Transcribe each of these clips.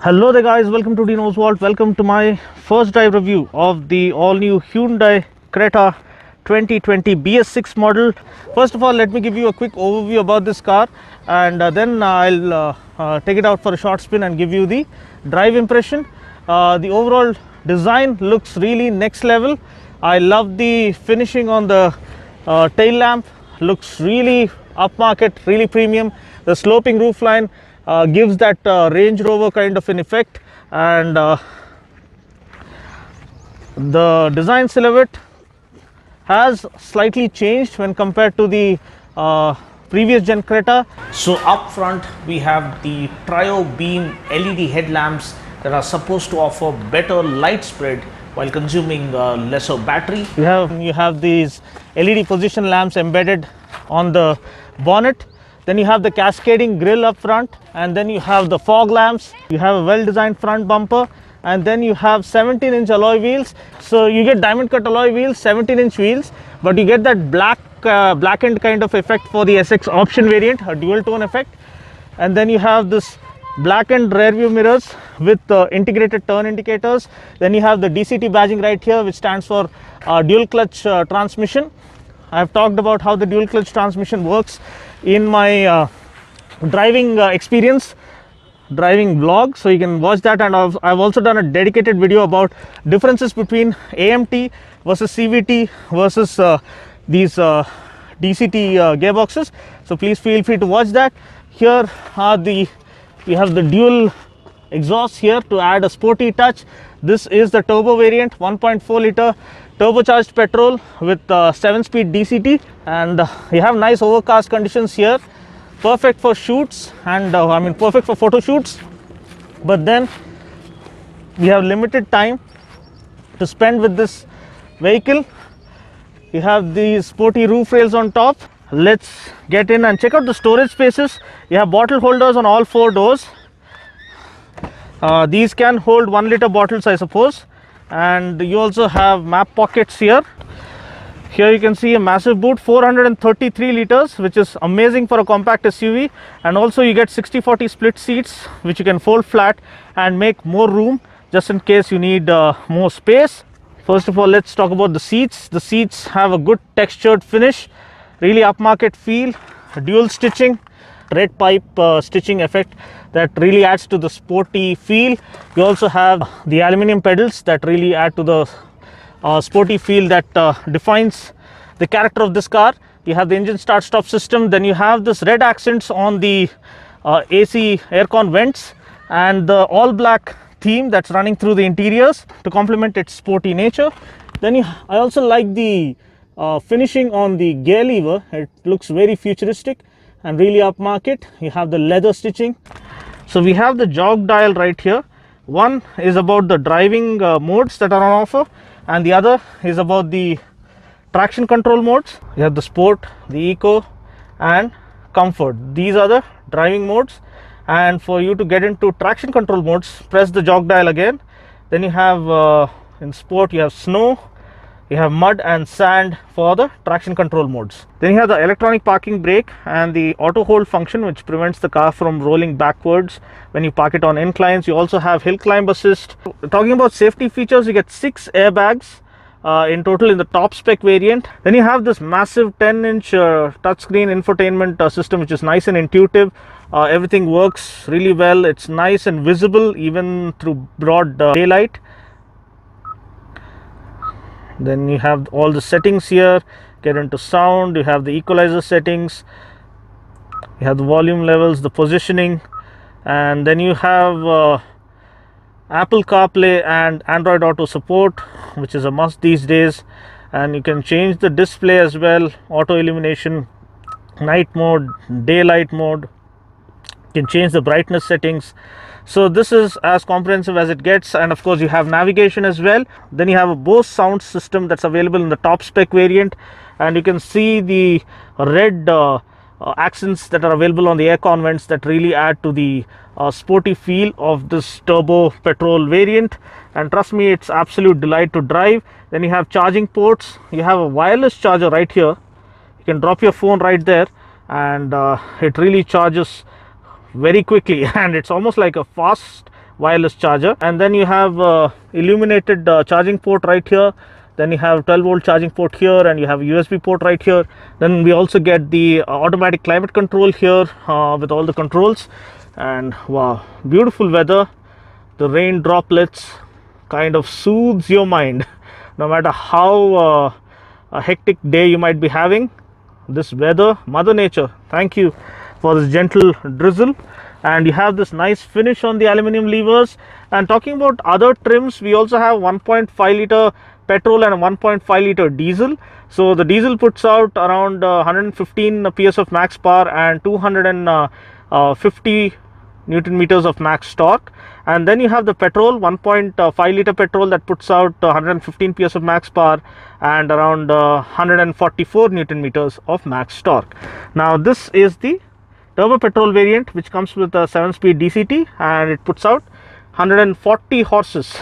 Hello there guys, welcome to Dean Oswald. Welcome to my first drive review of the all new Hyundai Creta 2020 BS6 model. First of all, let me give you a quick overview about this car, and then I'll take it out for a short spin and give you the drive impression. The overall design looks really next level. I love the finishing on the tail lamp, looks really upmarket, really premium. The sloping roofline gives that Range Rover kind of an effect, and the design silhouette has slightly changed when compared to the previous gen Creta. So up front we have the trio beam LED headlamps that are supposed to offer better light spread while consuming lesser battery. You have these LED position lamps embedded on the bonnet. Then you have the cascading grille up front, and then you have the fog lamps. You have a well designed front bumper, and then you have 17-inch alloy wheels. So you get diamond cut alloy wheels, 17-inch wheels, but you get that blackened kind of effect for the SX option variant, a dual tone effect. And then you have this blackened rear view mirrors with integrated turn indicators. Then you have the DCT badging right here, which stands for dual clutch transmission. I have talked about how the dual clutch transmission works in my driving experience driving vlog, so you can watch that. And I've also done a dedicated video about differences between AMT versus CVT versus these DCT gearboxes, so please feel free to watch that. Here are we have the dual exhaust here to add a sporty touch. This is the turbo variant, 1.4 liter turbocharged petrol with 7-speed DCT, and you have nice overcast conditions here, perfect for shoots, and perfect for photo shoots. But then we have limited time to spend with this vehicle. You have these sporty roof rails on top. Let's get in and check out the storage spaces. You have bottle holders on all 4 doors. These can hold 1 liter bottles, I suppose, and you also have map pockets here. Here you can see a massive boot, 433 liters, which is amazing for a compact SUV. And also you get 60-40 split seats, which you can fold flat and make more room just in case you need more space. First of all, let's talk about the seats. The seats have a good textured finish, really upmarket feel, dual stitching, red pipe stitching effect that really adds to the sporty feel. You also have the aluminum pedals that really add to the sporty feel that defines the character of this car. You have the engine start stop system. Then you have this red accents on the AC aircon vents and the all black theme that's running through the interiors to complement its sporty nature. Then I also like the finishing on the gear lever. It looks very futuristic and really upmarket. You have the leather stitching. So we have the jog dial right here. One is about the driving modes that are on offer, and the other is about the traction control modes. You have the sport, the eco, and comfort. These are the driving modes, and for you to get into traction control modes, press the jog dial again. Then you have in sport you have snow, you have mud and sand for the traction control modes. Then you have the electronic parking brake and the auto hold function, which prevents the car from rolling backwards when you park it on inclines. You also have hill climb assist. Talking about safety features, you get 6 airbags in total in the top spec variant. Then you have this massive 10-inch touchscreen infotainment system, which is nice and intuitive. Everything works really well. It's nice and visible even through broad daylight. Then you have all the settings here. Get into sound, you have the equalizer settings, you have the volume levels, the positioning, and then you have Apple CarPlay and Android Auto support, which is a must these days. And you can change the display as well, auto illumination, night mode, daylight mode. You can change the brightness settings. So this is as comprehensive as it gets, and of course you have navigation as well. Then you have a Bose sound system that's available in the top spec variant, and you can see the red accents that are available on the aircon vents that really add to the sporty feel of this turbo petrol variant. And trust me, it's absolute delight to drive. Then you have charging ports. You have a wireless charger right here. You can drop your phone right there, and it really charges very quickly, and it's almost like a fast wireless charger. And then you have illuminated charging port right here. Then you have 12 volt charging port here, and you have a USB port right here. Then we also get the automatic climate control here with all the controls. And wow, beautiful weather. The rain droplets kind of soothes your mind no matter how a hectic day you might be having. This weather, Mother Nature, thank you for this gentle drizzle. And you have this nice finish on the aluminum levers. And talking about other trims, we also have 1.5 liter petrol and 1.5 liter diesel. So the diesel puts out around 115 PS of max power and 250 Newton meters of max torque. And then you have the petrol, 1.5 liter petrol, that puts out 115 PS of max power and around 144 Newton meters of max torque. Now this is the turbo petrol variant, which comes with a 7-speed DCT, and it puts out 140 horses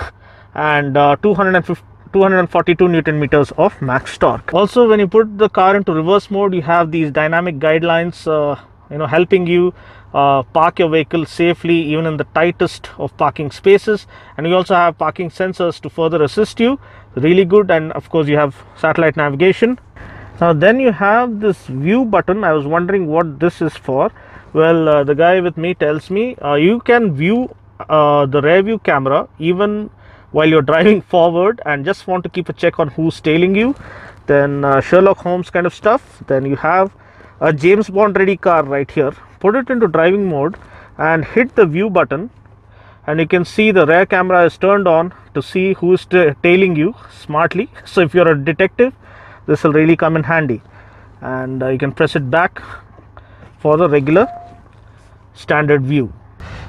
and 242 Newton meters of max torque. Also, when you put the car into reverse mode, you have these dynamic guidelines helping you park your vehicle safely even in the tightest of parking spaces. And you also have parking sensors to further assist you, really good. And of course you have satellite navigation. Now then you have this view button. I was wondering what this is for. Well, the guy with me tells me you can view the rear view camera even while you're driving forward and just want to keep a check on who's tailing you. Then Sherlock Holmes kind of stuff. Then you have a James Bond ready car right here. Put it into driving mode and hit the view button, and you can see the rear camera is turned on to see who is tailing you smartly. So if you're a detective, this will really come in handy. And you can press it back for the regular standard view.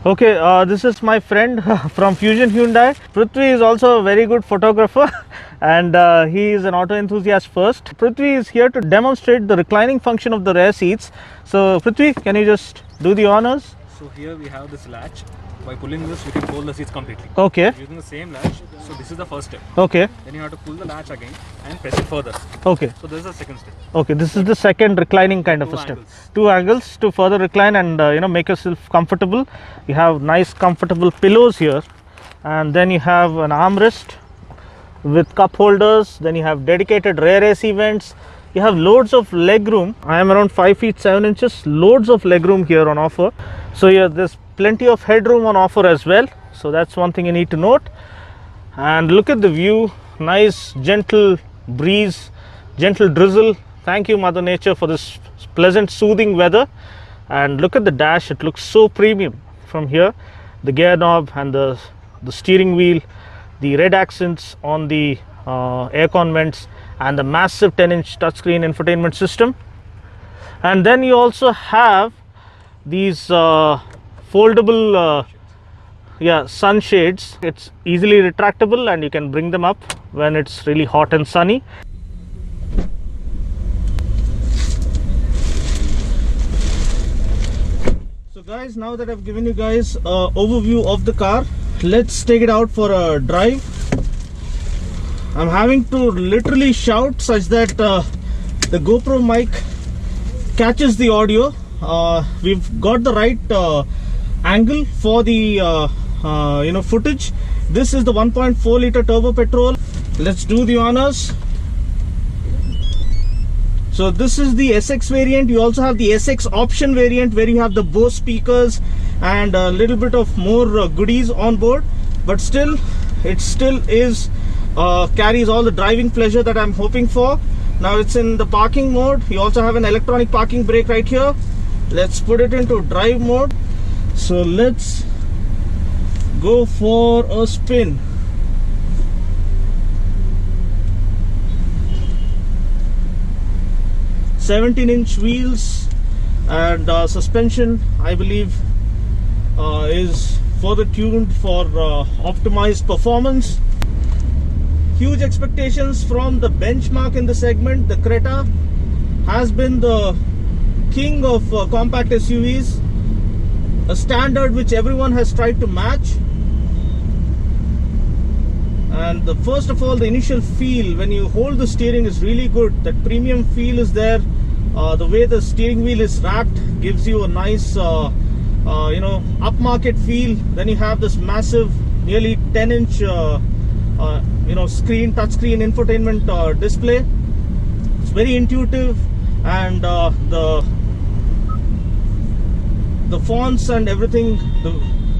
Okay, this is my friend from Fusion Hyundai. Prithvi is also a very good photographer and he is an auto enthusiast first. Prithvi is here to demonstrate the reclining function of the rear seats. So Prithvi, can you just do the honors? So here we have this latch. By pulling this, you can fold the seats completely. Okay. Using the same latch. So this is the first step. Okay. Then you have to pull the latch again and press it further. Okay. So this is the second step. Okay, this is the second reclining kind of a step. Two angles to further recline and make yourself comfortable. You have nice comfortable pillows here, and then you have an armrest with cup holders. Then you have dedicated rear AC vents. You have loads of leg room. I am around 5 feet 7 inches. Loads of leg room here on offer. So yeah, there's plenty of headroom on offer as well. So that's one thing you need to note. And look at the view. Nice gentle breeze, gentle drizzle. Thank you, Mother Nature, for this pleasant soothing weather. And look at the dash. It looks so premium from here. The gear knob and the steering wheel, the red accents on the aircon vents, and the massive 10-inch touchscreen infotainment system. And then you also have these foldable sunshades. It's easily retractable and you can bring them up when it's really hot and sunny. So guys, now that I've given you guys an overview of the car, let's take it out for a drive. I'm having to literally shout such that the GoPro mic catches the audio. We've got the right angle for the footage. This is the 1.4 liter turbo petrol. Let's do the honors. So this is the SX variant. You also have the SX option variant where you have the Bose speakers and a little bit of more goodies on board, but still it still is carries all the driving pleasure that I'm hoping for. Now it's in the parking mode. You also have an electronic parking brake right here. Let's put it into drive mode. So let's go for a spin. "17-inch wheels and suspension, I believe, is further tuned for optimized performance. Huge expectations from the benchmark in the segment. The Creta has been the king of compact SUVs, a standard which everyone has tried to match. And first of all, the initial feel when you hold the steering is really good. That premium feel is there. The way the steering wheel is wrapped gives you a nice upmarket feel. Then you have this massive, nearly 10-inch screen, touchscreen infotainment display. It's very intuitive, and the fonts and everything, the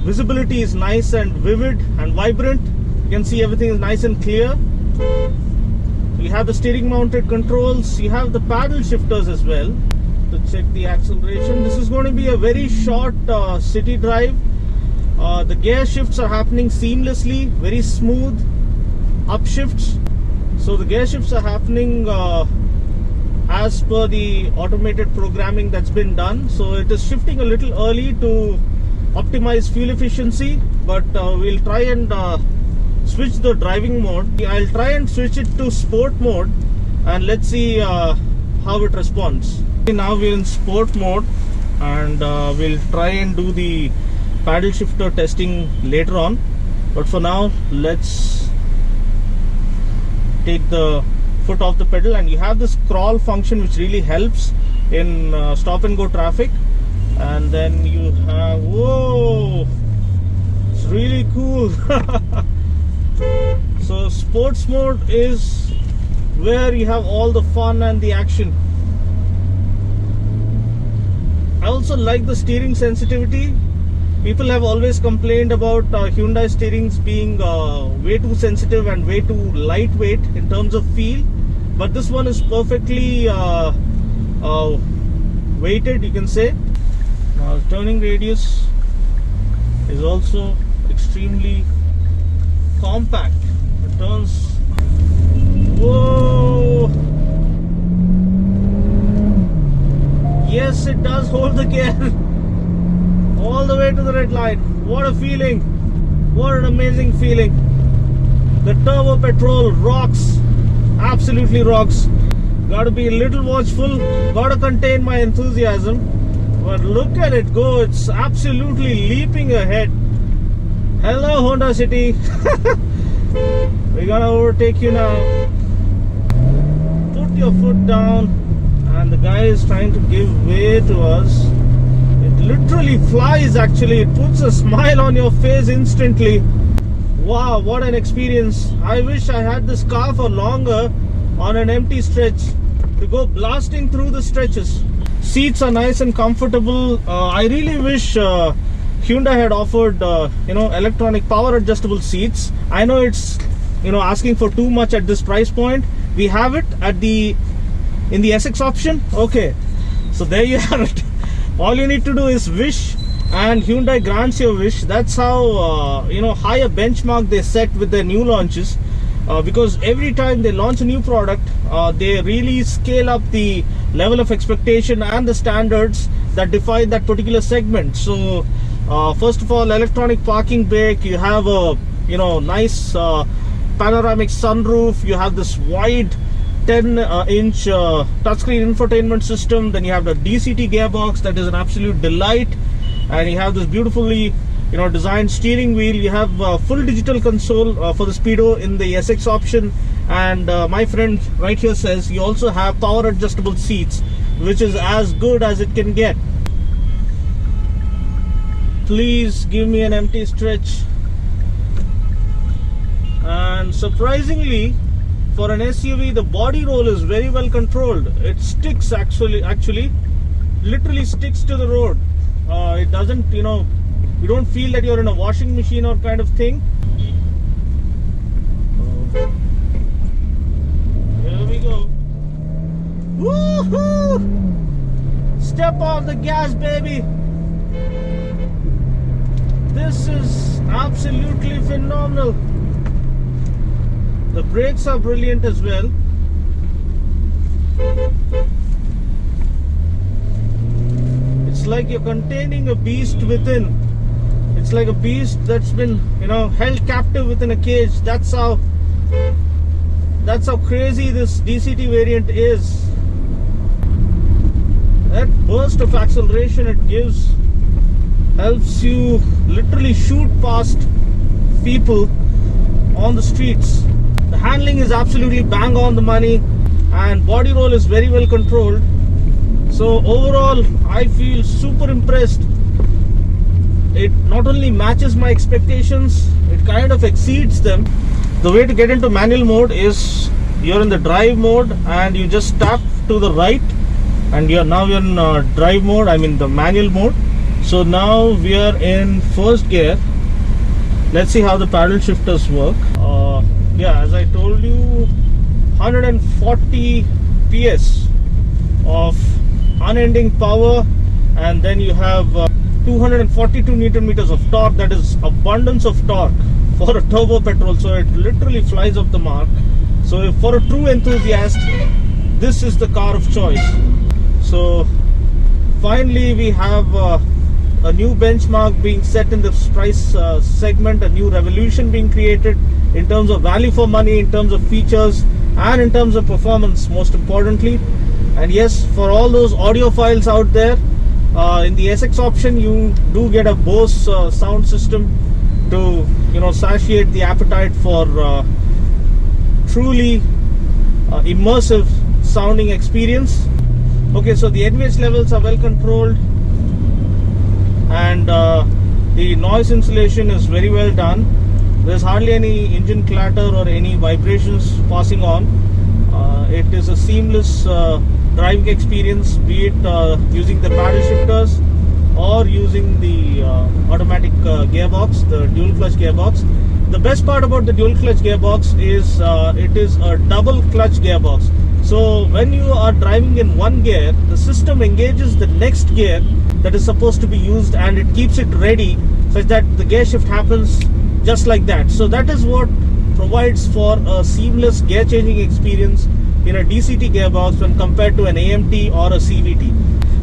visibility is nice and vivid and vibrant. You can see everything is nice and clear. You have the steering mounted controls. You have the paddle shifters as well to check the acceleration. This is going to be a very short city drive. The gear shifts are happening seamlessly, very smooth upshifts. So the gear shifts are happening as per the automated programming that's been done. So it is shifting a little early to optimize fuel efficiency, but we'll try and switch the driving mode. I'll try and switch it to sport mode, and let's see how it responds. Now we're in sport mode, and we'll try and do the paddle shifter testing later on, but for now let's take the foot off the pedal. And you have this crawl function which really helps in stop and go traffic. And then you have, whoa, it's really cool. So sports mode is where you have all the fun and the action. I also like the steering sensitivity. People have always complained about Hyundai steerings being way too sensitive and way too lightweight in terms of feel, but this one is perfectly weighted, you can say. Now the turning radius is also extremely compact. It turns, whoa, yes, it does hold the gear all the way to the red line. What a feeling, what an amazing feeling. The turbo petrol rocks, absolutely rocks. Gotta be a little watchful, gotta contain my enthusiasm, but look at it go, it's absolutely leaping ahead. Hello Honda City. We're gonna overtake you now. Put your foot down, and the guy is trying to give way to us. It literally flies actually. It puts a smile on your face instantly. Wow, what an experience. I wish I had this car for longer on an empty stretch to go blasting through the stretches. Seats are nice and comfortable. I really wish Hyundai had offered electronic power adjustable seats. I know it's asking for too much at this price point. We have it at in the SX option. Okay, so there you have it. All you need to do is wish, and Hyundai grants your wish. That's how high a benchmark they set with their new launches, because every time they launch a new product, they really scale up the level of expectation and the standards that define that particular segment. So first of all, electronic parking brake, you have a nice panoramic sunroof, you have this wide 10-inch touchscreen infotainment system, then you have the DCT gearbox that is an absolute delight, and you have this beautifully designed steering wheel. You have full digital console for the Speedo in the SX option, and my friend right here says you also have power adjustable seats, which is as good as it can get. Please give me an empty stretch. And surprisingly, for an SUV, the body roll is very well controlled. It sticks actually literally sticks to the road. It doesn't, you don't feel that you're in a washing machine or kind of thing. Here we go. Woohoo! Step off the gas, baby. This is absolutely phenomenal. The brakes are brilliant as well. It's like you're containing a beast within. It's like a beast that's been, held captive within a cage. That's how crazy this DCT variant is. That burst of acceleration it gives helps you literally shoot past people on the streets. The handling is absolutely bang on the money, and body roll is very well controlled. So overall, I feel super impressed it not only matches my expectations, it kind of exceeds them. The way to get into manual mode is you're in the drive mode and you just tap to the right, and you're in drive mode, I mean the manual mode. So now we are in first gear. Let's see how the paddle shifters work. Yeah, as I told you, 140 PS of unending power, and then you have 242 Newton meters of torque. That is abundance of torque for a turbo petrol, so it literally flies up the mark. So if for a true enthusiast, this is the car of choice. So finally we have a new benchmark being set in this price segment, a new revolution being created in terms of value for money, in terms of features, and in terms of performance, most importantly. And yes, for all those audiophiles out there, in the SX option you do get a Bose sound system to satiate the appetite for truly immersive sounding experience. Okay, so the NVH levels are well controlled, and the noise insulation is very well done. There's hardly any engine clatter or any vibrations passing on. It is a seamless driving experience, be it using the paddle shifters or using the automatic gearbox, the dual clutch gearbox. The best part about the dual clutch gearbox is it is a double clutch gearbox. So when you are driving in one gear, the system engages the next gear that is supposed to be used, and it keeps it ready such that the gear shift happens just like that. So that is what provides for a seamless gear changing experience in a DCT gearbox when compared to an AMT or a CVT.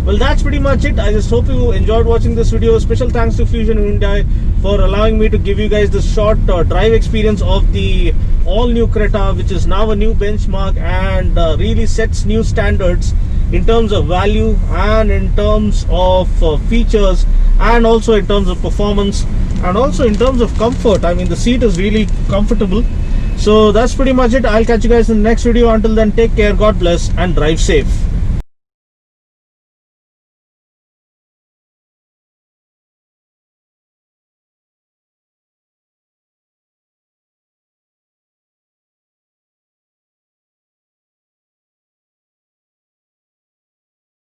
Well, that's pretty much it. I just hope you enjoyed watching this video. Special thanks to Fusion Hyundai for allowing me to give you guys this short drive experience of the all new Creta, which is now a new benchmark and really sets new standards in terms of value and in terms of features, and also in terms of performance, and also in terms of comfort. I mean, the seat is really comfortable. So that's pretty much it. I'll catch you guys in the next video. Until then, take care, God bless, and drive safe.